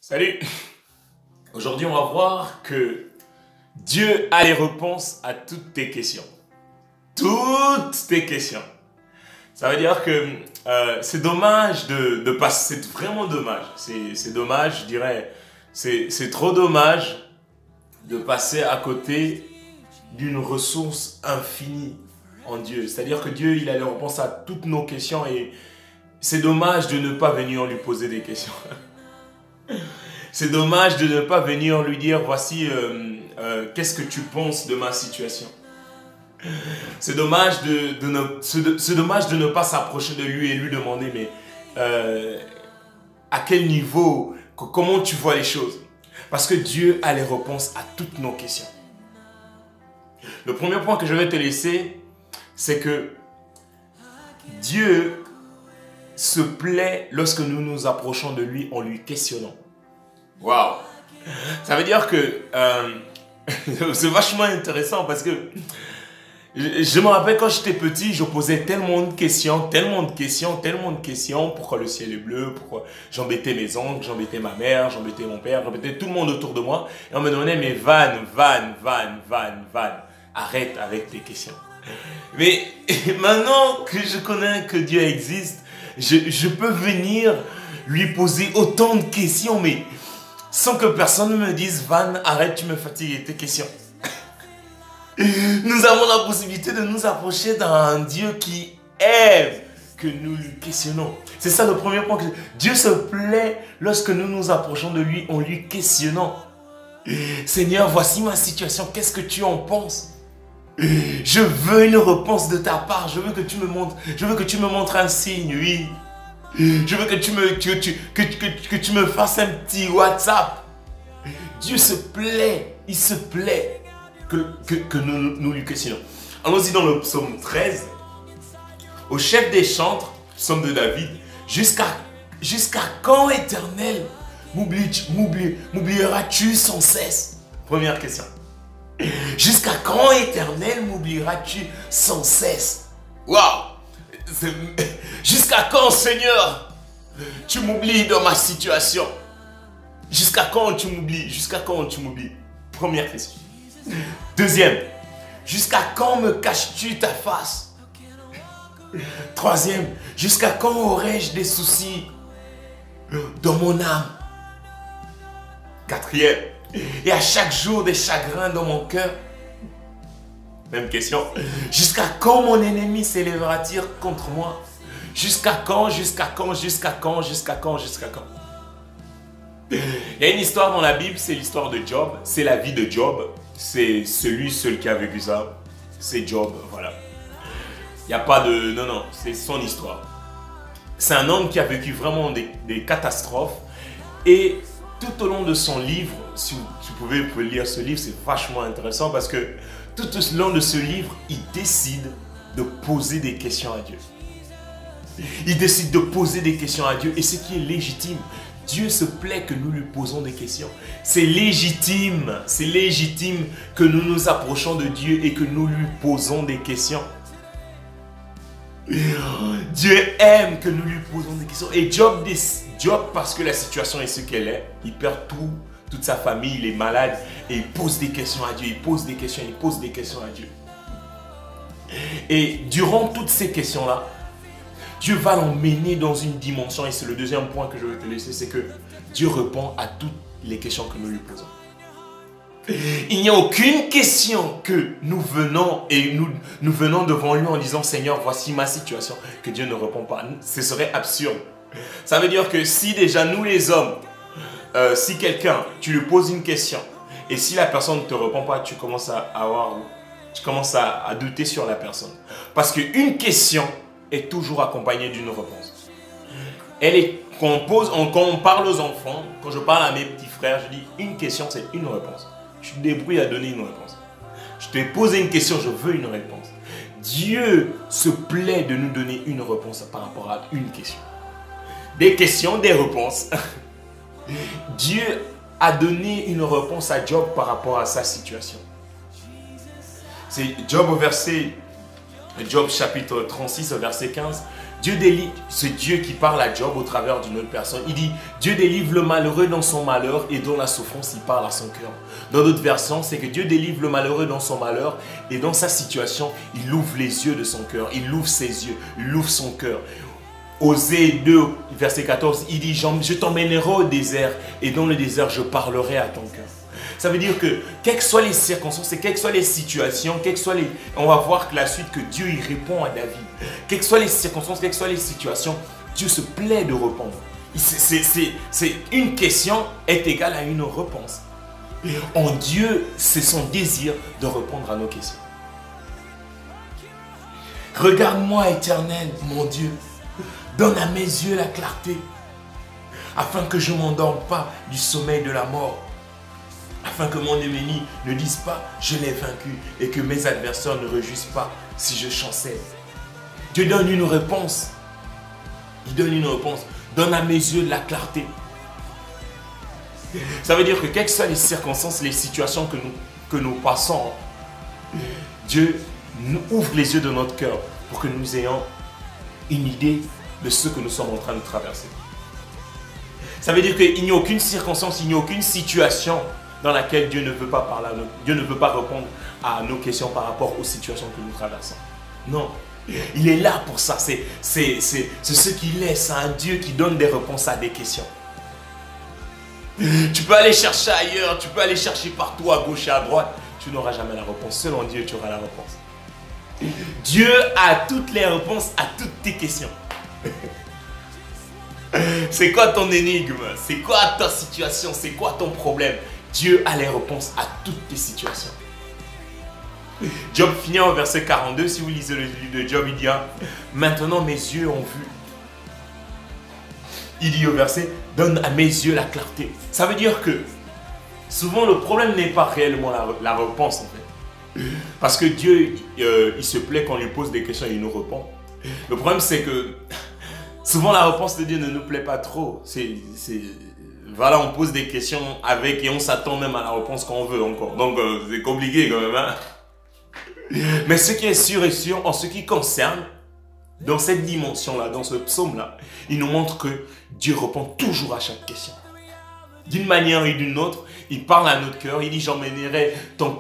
Salut! Aujourd'hui, on va voir que Dieu a les réponses à toutes tes questions. Toutes tes questions. Ça veut dire que c'est dommage de passer, c'est vraiment dommage. C'est dommage, je dirais, c'est trop dommage de passer à côté d'une ressource infinie en Dieu. C'est-à-dire que Dieu, il a les réponses à toutes nos questions et c'est dommage de ne pas venir lui poser des questions. C'est dommage de ne pas venir lui dire, voici, qu'est-ce que tu penses de ma situation. C'est dommage de ne pas s'approcher de lui et lui demander, mais à quel niveau, comment tu vois les choses. Parce que Dieu a les réponses à toutes nos questions. Le premier point que je vais te laisser, c'est que Dieu se plaît lorsque nous nous approchons de lui en lui questionnant. Waouh! Ça veut dire que c'est vachement intéressant parce que je me rappelle quand j'étais petit, je posais tellement de questions. Pourquoi le ciel est bleu? Pourquoi j'embêtais mes oncles, j'embêtais ma mère, j'embêtais mon père, j'embêtais tout le monde autour de moi. Et on me donnait mes vannes. Arrête avec tes questions. Mais maintenant que je connais que Dieu existe, je peux venir lui poser autant de questions, mais sans que personne ne me dise, Van, arrête, tu me fatigues tes questions. Nous avons la possibilité de nous approcher d'un Dieu qui aime que nous lui questionnons. C'est ça le premier point. Dieu se plaît lorsque nous nous approchons de lui en lui questionnant. Seigneur, voici ma situation, qu'est-ce que tu en penses? Je veux une réponse de ta part, je veux que tu me montres un signe, oui. Je veux que tu me fasses un petit WhatsApp. Dieu se plaît, il se plaît que nous lui questionnons. Allons-y dans le psaume 13. Au chef des chantres, psaume de David, jusqu'à quand, Éternel, m'oublieras-tu sans cesse? Première question. Jusqu'à quand, Éternel, m'oublieras-tu sans cesse? Waouh! Jusqu'à quand, Seigneur, tu m'oublies dans ma situation? Jusqu'à quand tu m'oublies? Jusqu'à quand tu m'oublies? Première question. Deuxième, jusqu'à quand me caches-tu ta face? Troisième, jusqu'à quand aurai-je des soucis dans mon âme? Quatrième, et à chaque jour des chagrins dans mon cœur? Même question. Jusqu'à quand mon ennemi s'élèvera-t-il contre moi? Jusqu'à quand? Il y a une histoire dans la Bible, c'est l'histoire de Job. C'est la vie de Job. C'est celui seul qui a vécu ça. C'est Job, voilà. Il n'y a pas de... Non, c'est son histoire. C'est un homme qui a vécu vraiment des catastrophes. Et tout au long de son livre, si tu pouvais lire ce livre, c'est vachement intéressant parce que tout au long de ce livre, il décide de poser des questions à Dieu. Il décide de poser des questions à Dieu et ce qui est légitime. Dieu se plaît que nous lui posons des questions. C'est légitime que nous nous approchons de Dieu et que nous lui posons des questions. Dieu aime que nous lui posons des questions. Et Job, parce que la situation est ce qu'elle est, il perd toute sa famille, il est malade et il pose des questions à Dieu, il pose des questions à Dieu. Et durant toutes ces questions-là, Dieu va l'emmener dans une dimension, et c'est le deuxième point que je veux te laisser, c'est que Dieu répond à toutes les questions que nous lui posons. Il n'y a aucune question que nous venons devant lui en disant, Seigneur, voici ma situation, que Dieu ne répond pas. Ce serait absurde. Ça veut dire que si déjà nous les hommes, si quelqu'un, tu lui poses une question, et si la personne ne te répond pas, tu commences à douter sur la personne. Parce qu'une question est toujours accompagnée d'une réponse. Quand on parle aux enfants, quand je parle à mes petits frères, je dis une question, c'est une réponse. Je te débrouille à donner une réponse. Je t'ai posé une question, je veux une réponse. Dieu se plaît de nous donner une réponse par rapport à une question. Des questions, des réponses. Dieu a donné une réponse à Job par rapport à sa situation. C'est Job chapitre 36, verset 15. Dieu délivre, c'est Dieu qui parle à Job au travers d'une autre personne. Il dit, Dieu délivre le malheureux dans son malheur et dans la souffrance, il parle à son cœur. Dans d'autres versions, c'est que Dieu délivre le malheureux dans son malheur et dans sa situation, il ouvre les yeux de son cœur, il ouvre ses yeux, il ouvre son cœur. Osée 2, verset 14, il dit, je t'emmènerai au désert et dans le désert, je parlerai à ton cœur. Ça veut dire que, quelles que soient les circonstances et quelles que soient les situations, on va voir que la suite que Dieu y répond à David. Quelles que soient les circonstances, quelles que soient les situations, Dieu se plaît de répondre. C'est une question est égale à une réponse. En Dieu, c'est son désir de répondre à nos questions. Regarde-moi, Éternel, mon Dieu, donne à mes yeux la clarté, afin que je ne m'endorme pas du sommeil de la mort. Afin que mon ennemi ne dise pas, je l'ai vaincu, et que mes adversaires ne réjouissent pas si je chancelle. Dieu donne une réponse. Il donne une réponse. Donne à mes yeux de la clarté. Ça veut dire que quelles que soient les circonstances, les situations que nous passons, Dieu nous ouvre les yeux de notre cœur pour que nous ayons une idée de ce que nous sommes en train de traverser. Ça veut dire qu'il n'y a aucune circonstance, il n'y a aucune situation dans laquelle Dieu ne veut pas parler à nous, Dieu ne veut pas répondre à nos questions par rapport aux situations que nous traversons. Non, il est là pour ça. C'est ce qu'il est. C'est un Dieu qui donne des réponses à des questions. Tu peux aller chercher ailleurs, tu peux aller chercher partout, à gauche et à droite. Tu n'auras jamais la réponse. Selon Dieu, tu auras la réponse. Dieu a toutes les réponses à toutes tes questions. C'est quoi ton énigme? C'est quoi ta situation? C'est quoi ton problème? Dieu a les réponses à toutes tes situations. Job finit au verset 42. Si vous lisez le livre de Job, il dit, maintenant mes yeux ont vu. Il dit au verset, donne à mes yeux la clarté. Ça veut dire que souvent le problème n'est pas réellement la réponse en fait. Parce que Dieu, il se plaît quand on lui pose des questions et il nous répond. Le problème c'est que souvent la réponse de Dieu ne nous plaît pas trop. Voilà, on pose des questions avec et on s'attend même à la réponse qu'on veut encore. Donc c'est compliqué quand même. Hein? Mais ce qui est sûr et sûr, en ce qui concerne, dans cette dimension-là, dans ce psaume-là, il nous montre que Dieu répond toujours à chaque question. D'une manière et d'une autre, il parle à notre cœur, il dit j'emmènerai, dans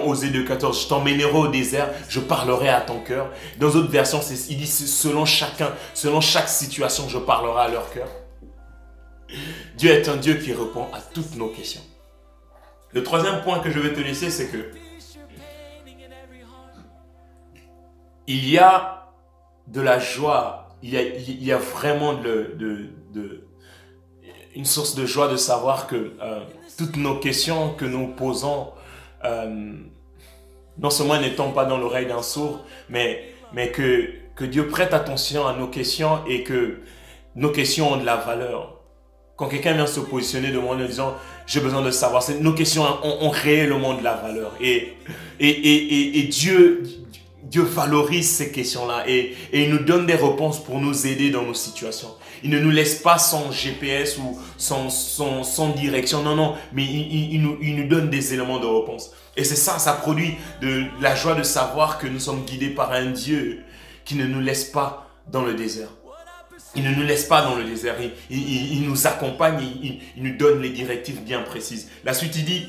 Osée 2,14, je t'emmènerai au désert, je parlerai à ton cœur. Dans d'autres versions, il dit selon chaque situation, je parlerai à leur cœur. Dieu est un Dieu qui répond à toutes nos questions. Le troisième point que je vais te laisser, c'est que il y a de la joie, il y a vraiment une source de joie de savoir que toutes nos questions que nous posons, non seulement n'étant pas dans l'oreille d'un sourd, mais que Dieu prête attention à nos questions et que nos questions ont de la valeur. Quand quelqu'un vient se positionner devant nous en disant « j'ai besoin de savoir », nos questions ont réellement de la valeur. Et Dieu valorise ces questions-là et il nous donne des réponses pour nous aider dans nos situations. Il ne nous laisse pas sans GPS ou sans direction, non, mais il nous donne des éléments de réponse. Et c'est ça, ça produit de la joie de savoir que nous sommes guidés par un Dieu qui ne nous laisse pas dans le désert. Il ne nous laisse pas dans le désert, il nous accompagne, il nous donne les directives bien précises. La suite, il dit,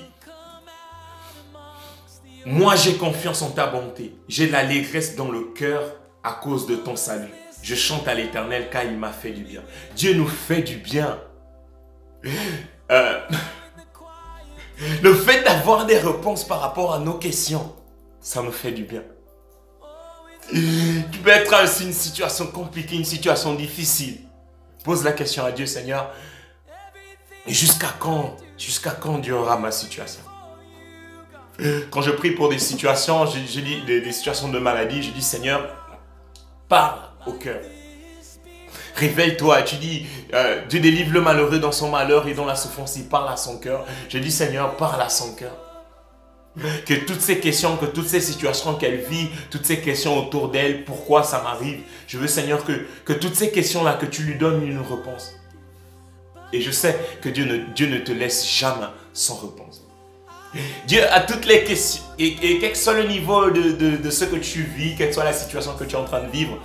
« Moi, j'ai confiance en ta bonté, j'ai de l'allégresse dans le cœur à cause de ton salut. Je chante à l'Éternel car il m'a fait du bien. » Dieu nous fait du bien. Le fait d'avoir des réponses par rapport à nos questions, ça nous fait du bien. Tu peux être dans une situation compliquée, une situation difficile. Pose la question à Dieu, Seigneur, jusqu'à quand durera ma situation? Quand je prie pour des situations, je dis des situations de maladie, je dis Seigneur, parle au cœur. Réveille-toi, tu dis Dieu délivre le malheureux dans son malheur et dans la souffrance, il parle à son cœur. Je dis Seigneur, parle à son cœur. Que toutes ces questions, que toutes ces situations qu'elle vit, toutes ces questions autour d'elle, pourquoi ça m'arrive, je veux Seigneur que toutes ces questions-là, que tu lui donnes une réponse. Et je sais que Dieu ne te laisse jamais sans réponse. Dieu a toutes les questions, et quel que soit le niveau de ce que tu vis, quelle que soit la situation que tu es en train de vivre,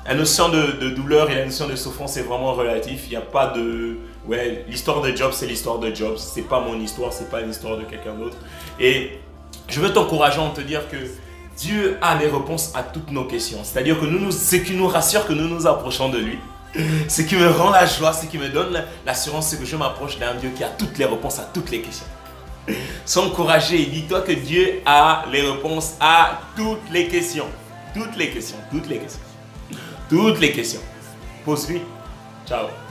La notion de douleur et la notion de souffrance, c'est vraiment relatif. Il n'y a pas de... Ouais, l'histoire de Job, c'est l'histoire de Job. C'est pas mon histoire, c'est pas l'histoire de quelqu'un d'autre. Et je veux t'encourager en te dire que Dieu a les réponses à toutes nos questions. C'est-à-dire que ce qui nous rassure que nous nous approchons de lui, ce qui me rend la joie, ce qui me donne l'assurance, c'est que je m'approche d'un Dieu qui a toutes les réponses à toutes les questions. Sois encouragé et dis-toi que Dieu a les réponses à toutes les questions. Toutes les questions, toutes les questions. Toutes les questions. Pose-lui. Ciao.